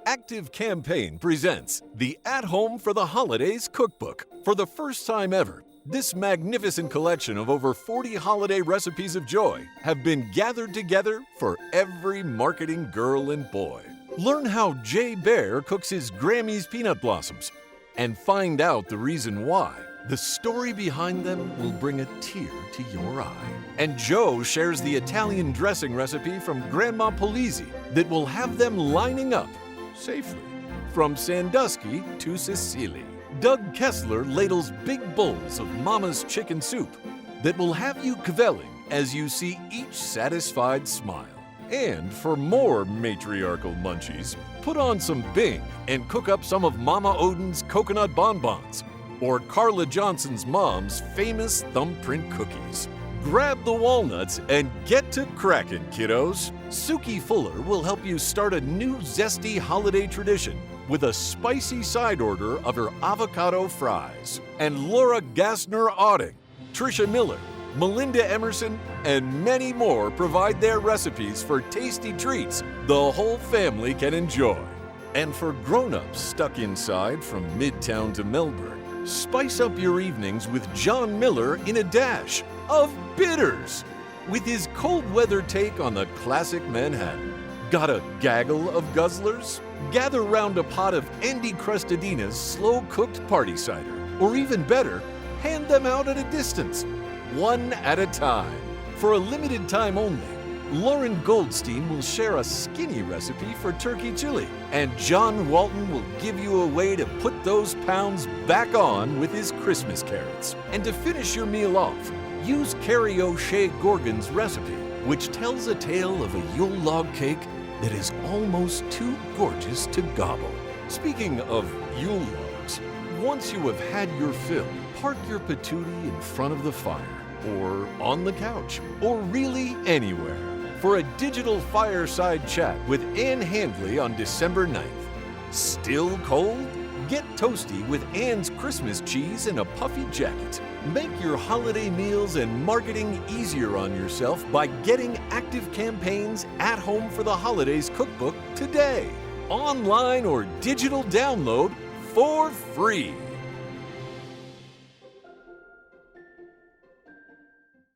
Active Campaign presents the At Home for the Holidays Cookbook. For the first time ever, this magnificent collection of over 40 holiday recipes of joy have been gathered together for every marketing girl and boy. Learn how Jay Bear cooks his Grammy's peanut blossoms and find out the reason why. The story behind them will bring a tear to your eye. And Joe shares the Italian dressing recipe from Grandma Polizzi that will have them lining up safely from Sandusky to Sicily. Doug Kessler ladles big bowls of Mama's chicken soup that will have you kvelling as you see each satisfied smile. And for more matriarchal munchies, put on some Bing and cook up some of Mama Odin's coconut bonbons or Carla Johnson's mom's famous thumbprint cookies. Grab the walnuts and get to crackin', kiddos. Suki Fuller will help you start a new zesty holiday tradition with a spicy side order of her avocado fries. And Laura Gassner-Auding, Trisha Miller, Melinda Emerson, and many more provide their recipes for tasty treats the whole family can enjoy. And for grown-ups stuck inside from Midtown to Melbourne, spice up your evenings with John Miller in a dash of bitters with his cold weather take on the classic Manhattan. Got a gaggle of guzzlers? Gather round a pot of Andy Crustadina's slow-cooked party cider. Or even better, hand them out at a distance, one at a time. For a limited time only, Lauren Goldstein will share a skinny recipe for turkey chili, and John Walton will give you a way to put those pounds back on with his Christmas carrots. And to finish your meal off, use Carrie O'Shea Gorgon's recipe, which tells a tale of a Yule log cake that is almost too gorgeous to gobble. Speaking of Yule logs, once you have had your fill, park your patootie in front of the fire, or on the couch, or really anywhere, for a digital fireside chat with Ann Handley on December 9th. Still cold? Get toasty with Ann's Christmas cheese in a puffy jacket. Make your holiday meals and marketing easier on yourself by getting Active Campaign's At Home for the Holidays Cookbook today. Online or digital download for free.